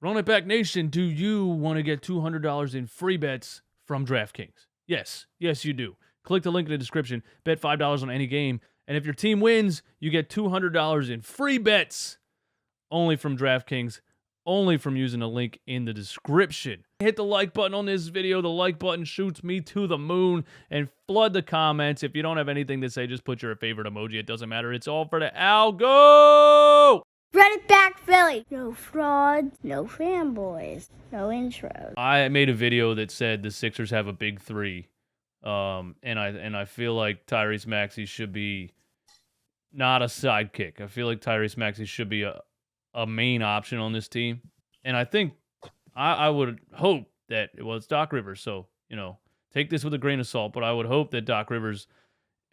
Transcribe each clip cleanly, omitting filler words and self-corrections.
Run It Back Nation, do you want to get $200 in free bets from DraftKings? Yes, you do. Click the link in the description, bet $5 on any game, and if your team wins, you get $200 in free bets only from DraftKings, only from using the link in the description. Hit the like button on this video. The like button shoots me to the moon, and flood the comments. If you don't have anything to say, just put your favorite emoji. It doesn't matter. It's all for the algo. Run it back, Philly. No frauds, no fanboys, no intros. I made a video that said the Sixers have a big three, and I feel like Tyrese Maxey should be not a sidekick. I feel like Tyrese Maxey should be a main option on this team, and I think I would hope that it's Doc Rivers. So take this with a grain of salt, but I would hope that Doc Rivers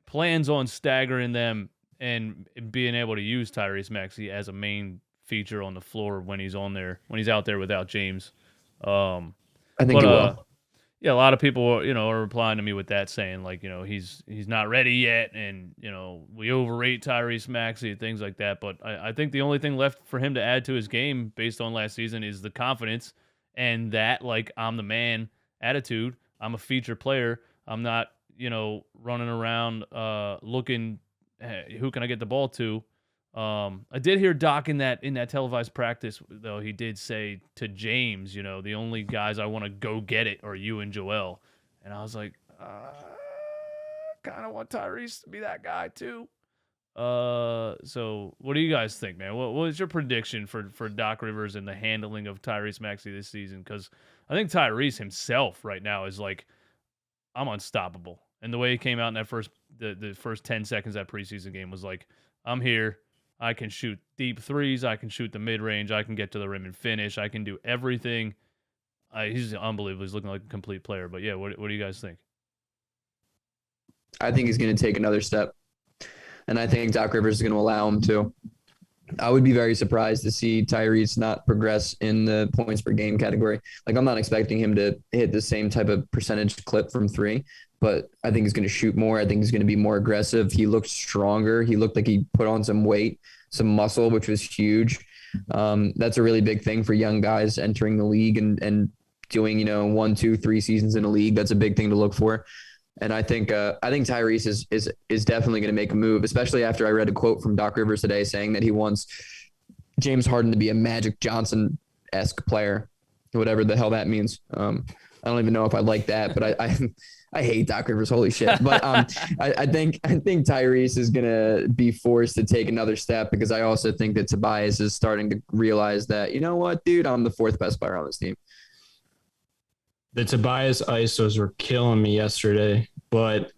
plans on staggering them and being able to use Tyrese Maxey as a main feature on the floor when he's out there without James. I think he will. Yeah, a lot of people, are replying to me with that, saying like, he's not ready yet, and we overrate Tyrese Maxey, things like that. But I think the only thing left for him to add to his game, based on last season, is the confidence and that like I'm the man attitude. I'm a feature player. I'm not running around looking. Hey, who can I get the ball to? I did hear Doc in that televised practice, though. He did say to James, the only guys I want to go get it are you and Joel. And I was like, kind of want Tyrese to be that guy too. So what do you guys think, man? What is your prediction for Doc Rivers and the handling of Tyrese Maxey this season? Because I think Tyrese himself right now is like, I'm unstoppable. And the way he came out in that the first 10 seconds of that preseason game was like, I'm here. I can shoot deep threes. I can shoot the mid-range. I can get to the rim and finish. I can do everything. He's unbelievable. He's looking like a complete player. But, yeah, what do you guys think? I think he's going to take another step. And I think Doc Rivers is going to allow him to. I would be very surprised to see Tyrese not progress in the points per game category. Like, I'm not expecting him to hit the same type of percentage clip from three, but I think he's going to shoot more. I think he's going to be more aggressive. He looked stronger. He looked like he put on some weight, some muscle, which was huge. That's a really big thing for young guys entering the league and doing, 1, 2, 3 seasons in a league. That's a big thing to look for. And I think Tyrese is definitely going to make a move, especially after I read a quote from Doc Rivers today saying that he wants James Harden to be a Magic Johnson-esque player, whatever the hell that means. I don't even know if I like that, but I hate Doc Rivers. Holy shit. But I think Tyrese is going to be forced to take another step, because I also think that Tobias is starting to realize that, you know what, dude, I'm the 4th best player on this team. The Tobias ISOs were killing me yesterday, but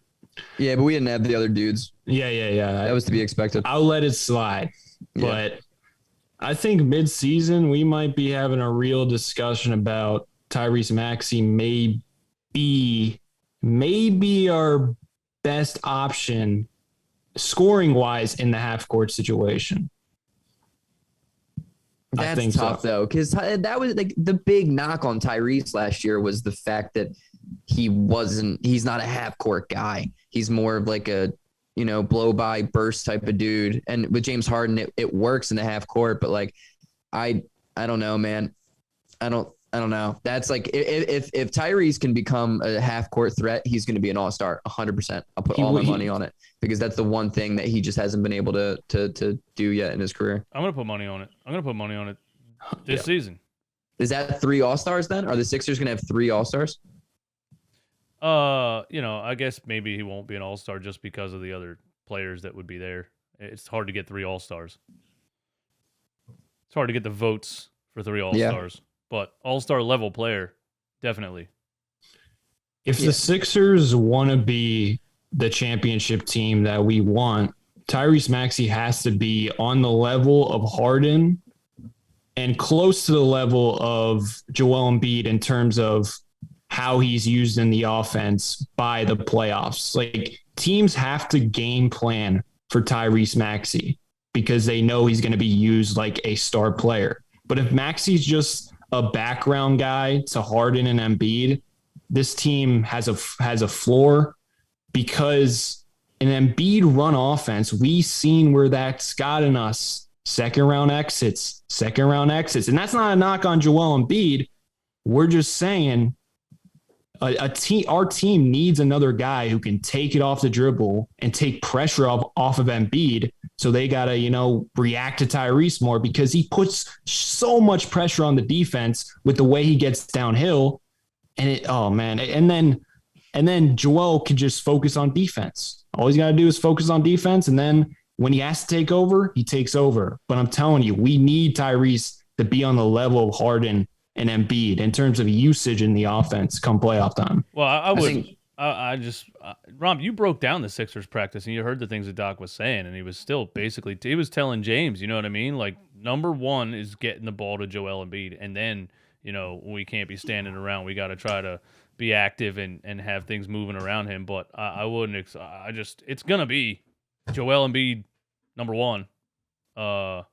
we didn't have the other dudes. Yeah. That was to be expected. I'll let it slide, but I think mid-season we might be having a real discussion about Tyrese Maxey may be our best option scoring-wise in the half-court situation. That's tough, though, because that was like the big knock on Tyrese last year was the fact that he's not a half-court guy. He's more of like a, blow-by burst type of dude. And with James Harden, it works in the half-court, but like, I don't know, man. I don't know. That's like, if Tyrese can become a half-court threat, he's going to be an all-star, 100%. I'll put all my money on it, because that's the one thing that he just hasn't been able to do yet in his career. I'm going to put money on it. This season. Is that 3 all-stars then? Are the Sixers going to have 3 all-stars? I guess maybe he won't be an all-star just because of the other players that would be there. It's hard to get 3 all-stars. It's hard to get the votes for 3 all-stars. But all-star level player, definitely. If the Sixers want to be the championship team that we want, Tyrese Maxey has to be on the level of Harden and close to the level of Joel Embiid in terms of how he's used in the offense by the playoffs. Like, teams have to game plan for Tyrese Maxey because they know he's going to be used like a star player. But if Maxey's just a background guy to Harden and Embiid, this team has a floor, because an Embiid run offense, we've seen where that's gotten us second round exits. And that's not a knock on Joel Embiid. We're just saying our team needs another guy who can take it off the dribble and take pressure off of Embiid. So they got to, react to Tyrese more because he puts so much pressure on the defense with the way he gets downhill. And then Joel could just focus on defense. All he's got to do is focus on defense. And then when he has to take over, he takes over. But I'm telling you, we need Tyrese to be on the level of Harden and Embiid in terms of usage in the offense come playoff time. Well, I just Romp, you broke down the Sixers practice and you heard the things that Doc was saying, and he was still basically he was telling James, you know what I mean? Like, number one is getting the ball to Joel Embiid, and then, we can't be standing around. We got to try to be active and have things moving around him. But I wouldn't. It's gonna be Joel Embiid number one. I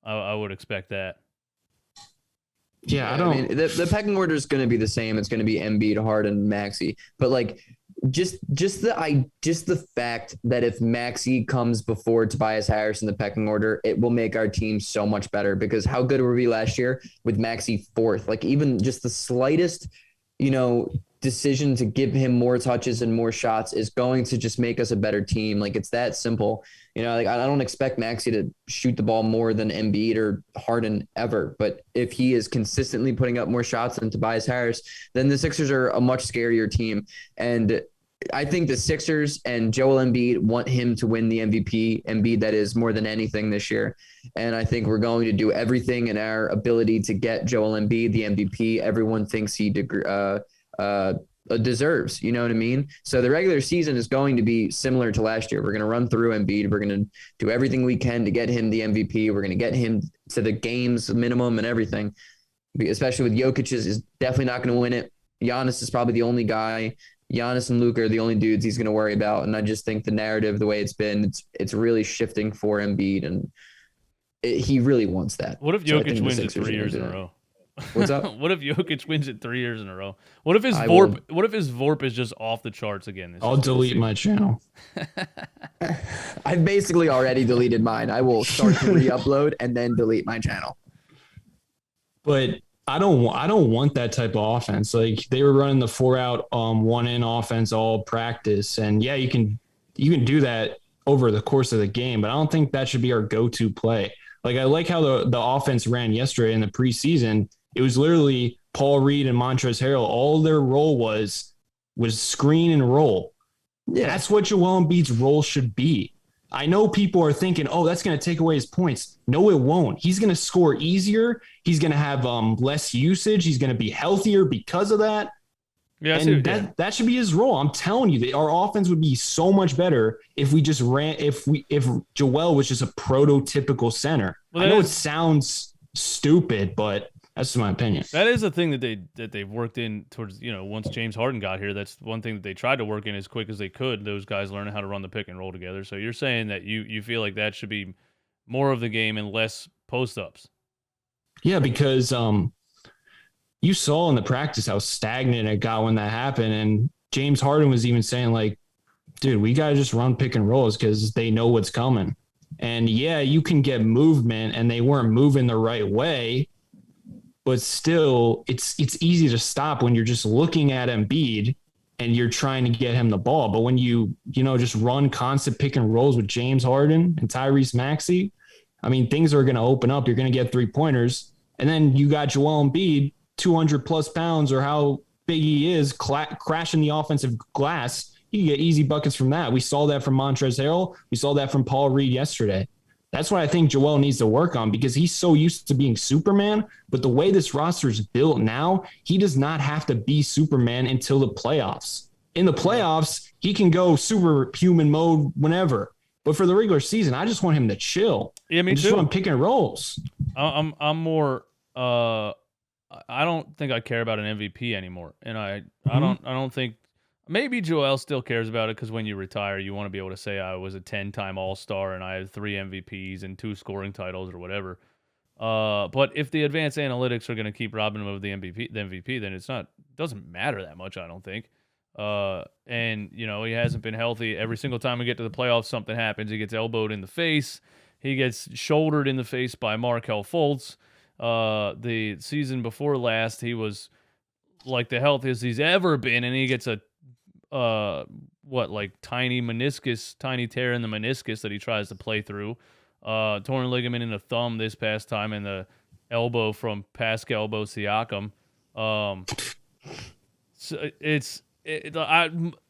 would expect that. Yeah, I mean, the pecking order is going to be the same. It's going to be Embiid, Harden, Maxey. But like, just the fact that if Maxey comes before Tobias Harris in the pecking order, it will make our team so much better. Because how good were we last year with Maxey fourth? Like, even just the slightest, decision to give him more touches and more shots is going to just make us a better team. Like, it's that simple. I don't expect Maxey to shoot the ball more than Embiid or Harden ever. But if he is consistently putting up more shots than Tobias Harris, then the Sixers are a much scarier team. And I think the Sixers and Joel Embiid want him to win the MVP. Embiid, that is, more than anything this year. And I think we're going to do everything in our ability to get Joel Embiid the MVP. Everyone thinks he deserves, you know what I mean? So the regular season is going to be similar to last year. We're going to run through Embiid. We're going to do everything we can to get him the MVP. We're going to get him to the games minimum and everything, especially with Jokic is definitely not going to win it. Giannis is probably the only guy. Giannis and Luka are the only dudes he's going to worry about. And I just think the narrative, the way it's been, it's really shifting for Embiid, and he really wants that. What if Jokic wins it 3 years in a row? What's up? What if Jokic wins it 3 years in a row? What if his VORP is just off the charts again? I'll delete my channel. I've basically already deleted mine. I will start to re-upload and then delete my channel. But I don't want that type of offense. Like, they were running the 4-out, 1-in offense all practice, and yeah, you can do that over the course of the game, but I don't think that should be our go-to play. Like, I like how the offense ran yesterday in the preseason. It was literally Paul Reed and Montrezl Harrell. All their role was screen and roll. Yeah. That's what Joel Embiid's role should be. I know people are thinking, oh, that's going to take away his points. No, it won't. He's going to score easier. He's going to have less usage. He's going to be healthier because of that. Yeah, and that should be his role. I'm telling you, our offense would be so much better if we just ran. If Joel was just a prototypical center. Well, I know it sounds stupid, but that's my opinion. That is a thing that they've worked in towards, once James Harden got here. That's one thing that they tried to work in as quick as they could. Those guys learning how to run the pick and roll together. So you're saying that you feel like that should be more of the game and less post ups. Yeah, because you saw in the practice how stagnant it got when that happened, and James Harden was even saying, like, dude, we got to just run pick and rolls because they know what's coming. And yeah, you can get movement, and they weren't moving the right way, but still, it's easy to stop when you're just looking at Embiid and you're trying to get him the ball. But when you just run constant pick and rolls with James Harden and Tyrese Maxey, I mean, things are going to open up. You're going to get 3-pointers, and then you got Joel Embiid, 200 plus pounds or how big he is, crashing the offensive glass. You can get easy buckets from that. We saw that from Montrezl Harrell. We saw that from Paul Reed yesterday. That's what I think Joel needs to work on, because he's so used to being Superman. But the way this roster is built now, he does not have to be Superman until the playoffs. In the playoffs, he can go superhuman mode whenever. But for the regular season, I just want him to chill. Yeah, me too. Just run pick and rolls. I'm more. I don't think I care about an MVP anymore, and I don't think. Maybe Joel still cares about it because when you retire, you want to be able to say I was a 10-time All-Star and I had 3 MVPs and 2 scoring titles or whatever. But if the advanced analytics are going to keep robbing him of the MVP, then it doesn't matter that much, I don't think. And he hasn't been healthy. Every single time we get to the playoffs, something happens. He gets elbowed in the face. He gets shouldered in the face by Markelle Fultz. The season before last, he was like the healthiest he's ever been, and he gets a tiny tear in the meniscus that he tries to play through. Torn ligament in the thumb this past time, and the elbow from Pascal Siakam. So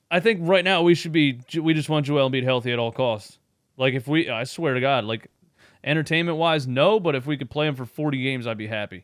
I think right now we just want Joel Embiid healthy at all costs. Like I swear to God, like entertainment wise, no, but if we could play him for 40 games, I'd be happy.